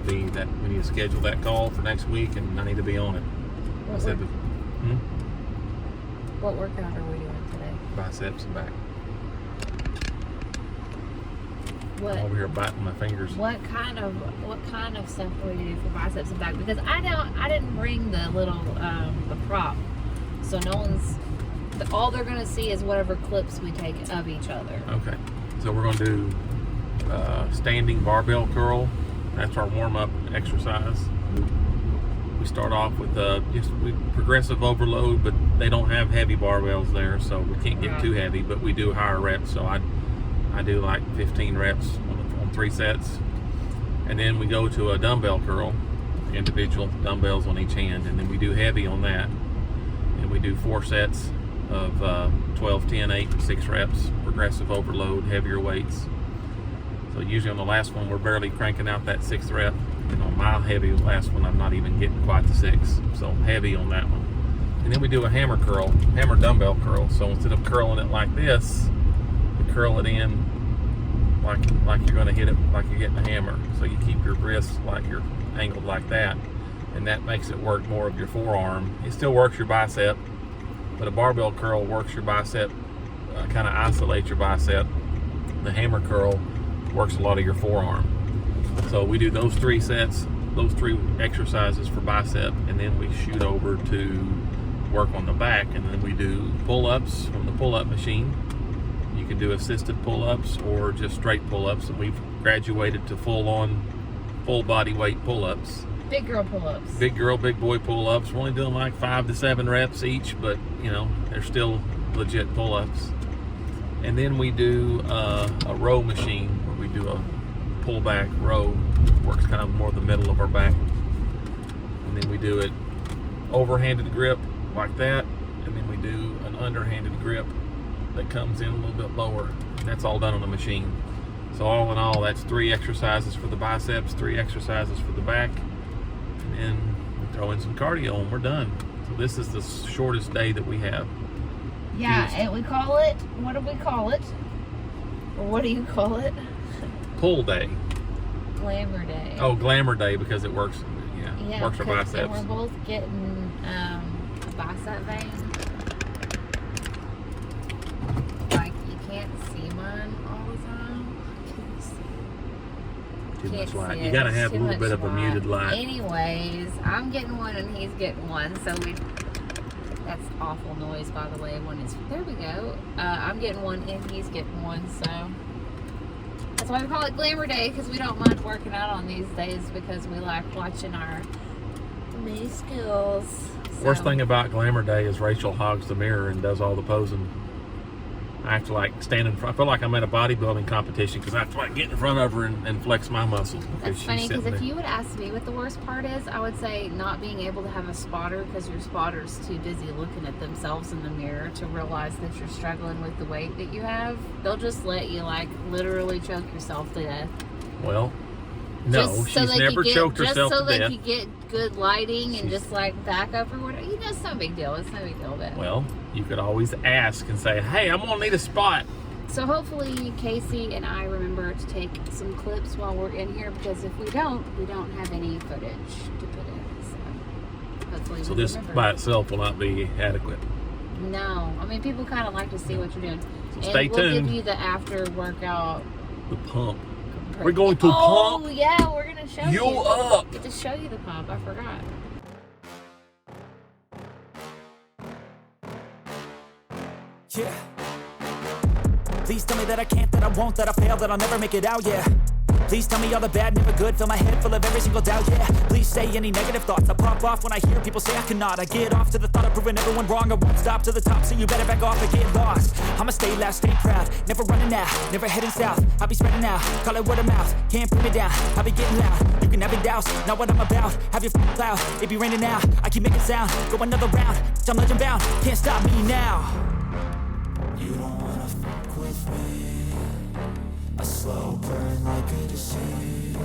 we need to schedule that call for next week, and I need to be on it. What workout are we doing today? Biceps and back. What? I'm over here biting my fingers. What kind of stuff do we do for biceps and back? Because I didn't bring the little the prop, so no one's. All they're gonna see is whatever clips we take of each other. Okay, so we're gonna do standing barbell curl. That's our warm-up exercise. We start off with just progressive overload, but they don't have heavy barbells there, so we can't get too heavy. But we do higher reps, so I do like 15 reps on 3 sets, and then we go to a dumbbell curl, individual dumbbells on each hand, and then we do heavy on that, and we do 4 sets of 12, 10, 8, 6 reps, progressive overload, heavier weights. So usually on the last one, we're barely cranking out that 6th rep, and on my heavy last one, I'm not even getting quite the 6, so heavy on that one. And then we do a hammer dumbbell curl. So instead of curling it like this, curl it in like you're going to hit it like you're hitting a hammer. So you keep your wrists like you're angled like that, and that makes it work more of your forearm. It still works your bicep, but a barbell curl works your bicep, kind of isolates your bicep. The hammer curl works a lot of your forearm. So we do those 3 sets, those 3 exercises for bicep, and then we shoot over to work on the back, and then we do pull-ups from the pull-up machine. You can do assisted pull-ups or just straight pull-ups, and we've graduated to full body weight pull-ups. Big girl pull-ups. Big girl, big boy pull-ups. We're only doing like 5 to 7 reps each, but you know, they're still legit pull-ups. And then we do a row machine where we do a pull-back row. Works kind of more the middle of our back. And then we do it overhanded grip like that, and then we do an underhanded grip that comes in a little bit lower. That's all done on the machine. So all in all, that's 3 exercises for the biceps, 3 exercises for the back, and then we throw in some cardio and we're done. So this is the shortest day that we have. Yeah, and we call it, what do we call it? Or what do you call it? Pull day. Glamour day. Oh, glamour day, because it works, works our biceps. And we're both getting a bicep vein. Like, you can't see mine all the time. Too much light. You gotta have a little bit of a muted light. Anyways, I'm getting one and he's getting one, so that's awful noise, by the way, when it's, there we go. I'm getting one and he's getting one, so that's why we call it Glamour Day, because we don't mind working out on these days, because we like watching our me skills. So. Worst thing about Glamour Day is Rachel hogs the mirror and does all the posing. I have to like stand in front. I feel like I'm at a bodybuilding competition because I have to like get in front of her and flex my muscles. That's funny, because if you would ask me what the worst part is, I would say not being able to have a spotter, because your spotter's too busy looking at themselves in the mirror to realize that you're struggling with the weight that you have. They'll just let you like literally choke yourself to death. Well, no, she's never choked herself to death. Just so they could get good lighting and just like back up or whatever. You know, it's no big deal. It's no big deal. But well, you could always ask and say, hey, I'm gonna need a spot. So hopefully Casey and I remember to take some clips while we're in here, because if we don't have any footage to put in. So hopefully so this remember. by itself will not be adequate. No, I mean, people kind of like to see what you're doing. So stay tuned. We'll give you the after workout. The pump. We're going to pump. Oh yeah, we're gonna show you. You up. Get to show you the pump. I forgot. Yeah. Please tell me that I can't, that I won't, that I fail, that I'll never make it out, yeah. Please tell me all the bad, never good, fill my head full of every single doubt, yeah. Please say any negative thoughts, I pop off when I hear people say I cannot. I get off to the thought of proving everyone wrong, I won't stop to the top, so you better back off and get lost. I'ma stay loud, stay proud, never running out, never heading south. I'll be spreading out, call it word of mouth, can't put me down, I'll be getting loud. You can have it douse, not what I'm about, have your cloud, it be raining now, I keep making sound, go another round, I'm legend bound, can't stop me now. You don't wanna fuck with me, a slow burn like a disease.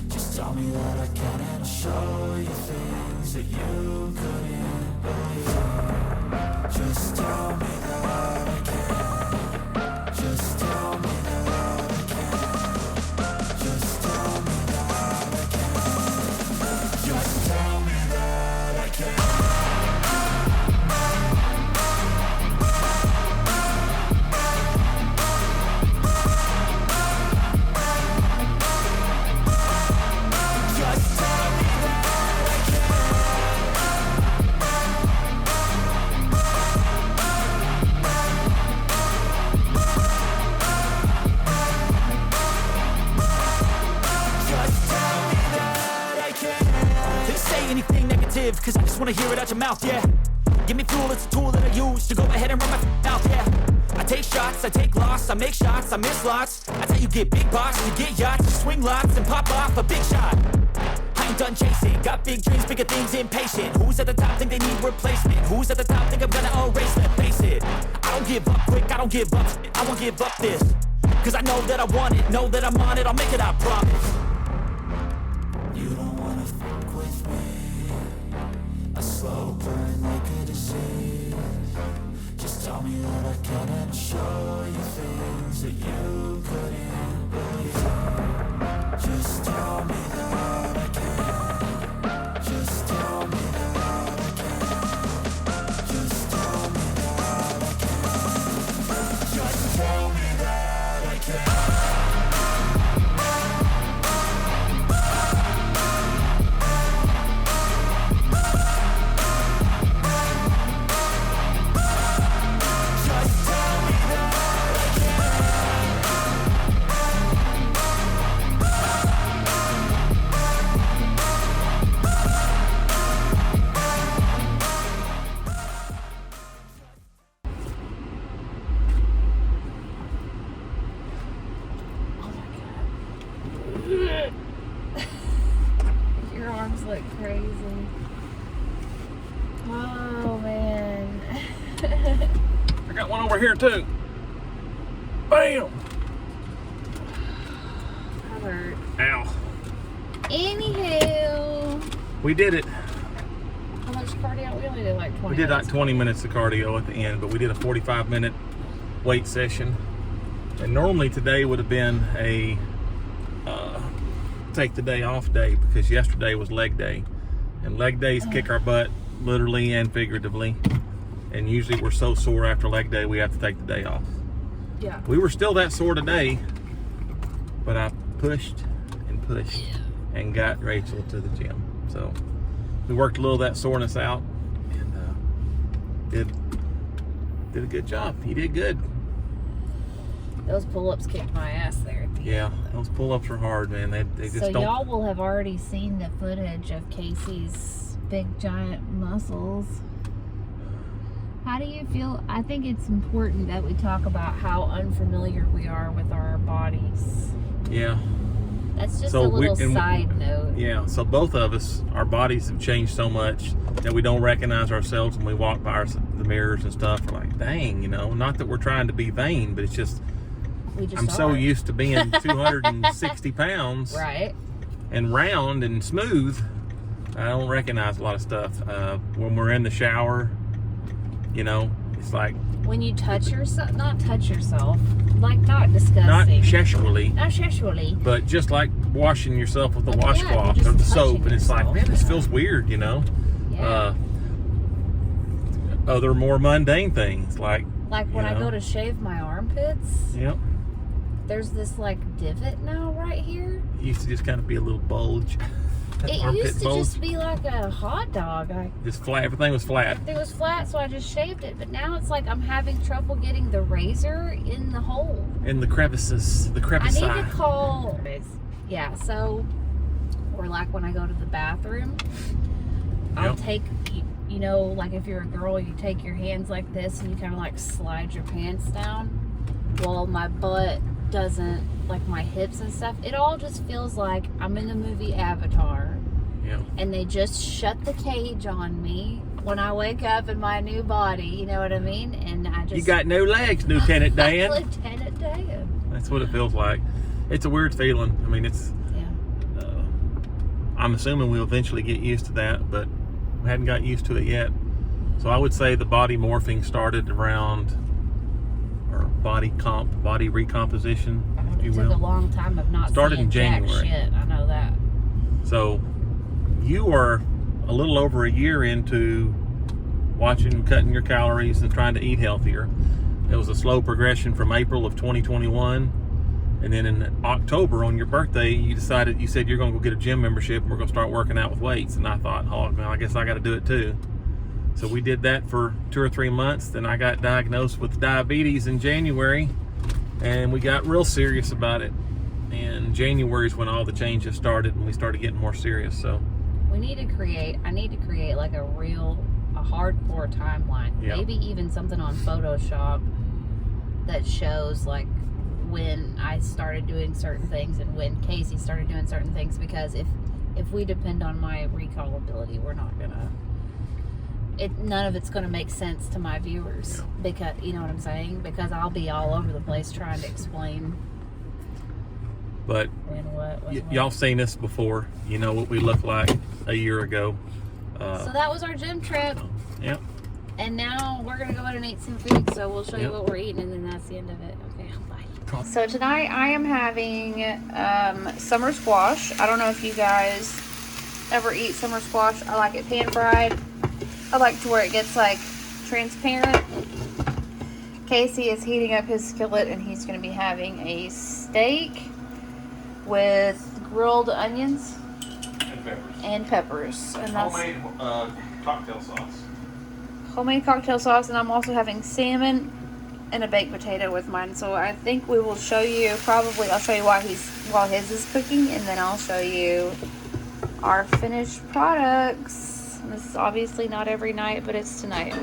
Just tell me that I can and I'll show you things that you couldn't believe. Just tell me that I can. Just tell me that I can. Just tell me that I can. live, cause I just wanna hear it out your mouth, yeah. Give me fuel, it's a tool that I use to go ahead and run my mouth, yeah. I take shots, I take loss, I make shots, I miss lots. That's how you get big box, you get yachts, you swing lots and pop off a big shot. I ain't done chasing, got big dreams, bigger things, impatient. Who's at the top think they need replacement? Who's at the top think I'm gonna erase them? Face it, I don't give up quick, I don't give up, I won't give up this. Cause I know that I want it, know that I'm on it, I'll make it, I promise. You don't wanna fuck with me. A slow burn like a disease. Just tell me that I can and show you things that you couldn't believe. Just tell me that I can. Just tell me that I can. Just tell me that I can. Just tell me that I can. Your arms look crazy. Oh man. I got one over here too. Bam! That hurt. Ow. Anywho, We did it. how much cardio? We only did like 20 We did like minutes. 20 minutes of cardio at the end, but we did a 45-minute weight session. And normally today would have been a take the day off day, because yesterday was leg day. And leg days kick our butt, literally and figuratively. And usually we're so sore after leg day, we have to take the day off. Yeah. We were still that sore today, but I pushed and pushed and got Rachel to the gym. So we worked a little of that soreness out, and did a good job. He did good. Those pull-ups kicked my ass there at the Yeah, end. those pull-ups are hard, man. They just So don't. y'all will have already seen the footage of Casey's big giant muscles. How do you feel? I think it's important that we talk about how unfamiliar we are with our bodies. Yeah, That's just So a we- little and we- side note. yeah. So both of us, our bodies have changed so much that we don't recognize ourselves when we walk by the mirrors and stuff. We're like, dang, you know. Not that we're trying to be vain, but it's just We just I'm so are. used to being 260 pounds. Right. And round and smooth, I don't recognize a lot of stuff. When we're in the shower, you know, it's like When you touch yourself, not touch yourself, like not disgusting. not sexually, Not sexually. but just like washing yourself with the Like, yeah, washcloth you're or the just soap, touching and it's like, yourself. man, this feels weird, you know. Yeah. Other more mundane things like, Like when you I know. go to shave my armpits, yep, there's this like divot now right here. it used to just kind of be a little bulge. It Armpit used to bulge. just be like a hot dog. Just flat. Everything was flat. It was flat, so I just shaved it. But now it's like I'm having trouble getting the razor in the hole. In the crevices, the I crevice. need to call. Yeah, so, or like when I go to the bathroom, I'll Yep. take, you know, like if you're a girl, you take your hands like this and you kind of like slide your pants down. Well, my butt doesn't, like my hips and stuff, it all just feels like I'm in the movie Avatar. Yeah. And they just shut the cage on me when I wake up in my new body, you know what I mean? And I just... You got no legs, Lieutenant Dan. Lieutenant Dan. That's what it feels like. It's a weird feeling. I mean, it's. Yeah. I'm assuming we'll eventually get used to that, but we hadn't got used to it yet. So I would say the body morphing started around, or body recomposition, if you It took a will. long time of not Started seeing in January. jack shit. I know that. So you are a little over a year into watching, cutting your calories and trying to eat healthier. It was a slow progression from April of 2021. And then in October on your birthday, you said you're going to go get a gym membership and we're going to start working out with weights. And I thought, oh, man, I guess I got to do it too. So we did that for 2 or 3 months. Then I got diagnosed with diabetes in January, and we got real serious about it. And January is when all the changes started and we started getting more serious. So We I need to create like a hardcore timeline. Yeah. Maybe even something on Photoshop that shows like when I started doing certain things and when Casey started doing certain things, because if we depend on my recallability, we're not gonna, none of it's gonna make sense to my viewers. Because, you know what I'm saying? Because I'll be all over the place trying to explain. But y'all seen us before. You know what we looked like a year ago. So that was our gym trip. Yep. And now we're gonna go out and eat some food. So we'll show you Yep. what we're eating, and then that's the end of it. Okay, bye. So tonight I am having summer squash. I don't know if you guys ever eat summer squash. I like it pan fried. I like to where it gets like transparent. Casey is heating up his skillet, and he's going to be having a steak with grilled onions and peppers. And that's homemade cocktail sauce. Homemade cocktail sauce, and I'm also having salmon and a baked potato with mine. So I think we will show you, probably I'll show you while his is cooking, and then I'll show you our finished products. And this is obviously not every night, but it's tonight.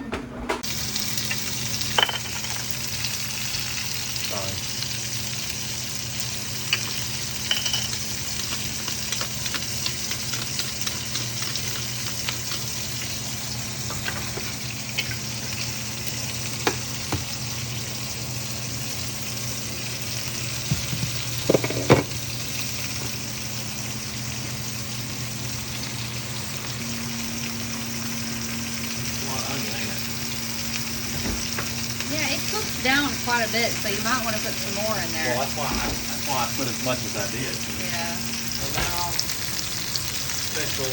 Down quite a bit, so you might want to put some more in there. Well, that's why I put as much as I did. Yeah. So now, special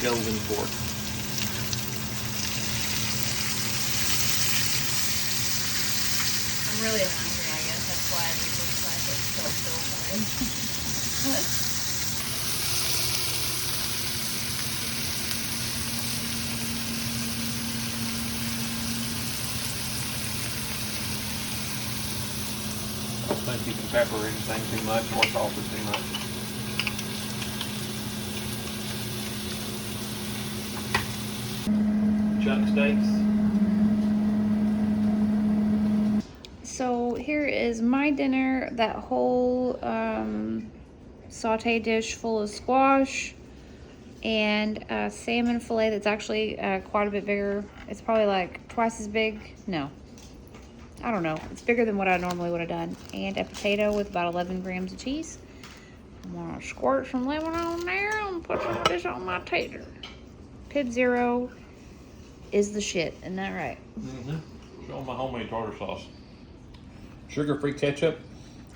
golden pork. I'm really hungry, I guess. That's why it looks like it's still morning. I don't think you can pepper anything too much or salt it too much. Chuck steaks. So here is my dinner. That whole saute dish full of squash and salmon fillet that's actually quite a bit bigger. It's probably like twice as big. No. I don't know. It's bigger than what I normally would have done. And a potato with about 11 grams of cheese. I'm going to squirt some lemon on there and put some of this on my tater. Pib Zero is the shit. Isn't that right? Mm-hmm. Show my homemade tartar sauce. Sugar-free ketchup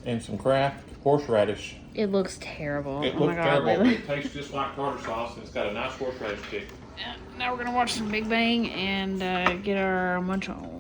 and some Kraft horseradish. It looks terrible. It looks terrible, but it tastes just like tartar sauce, and it's got a nice horseradish kick. Now we're going to watch some Big Bang and get our munch on.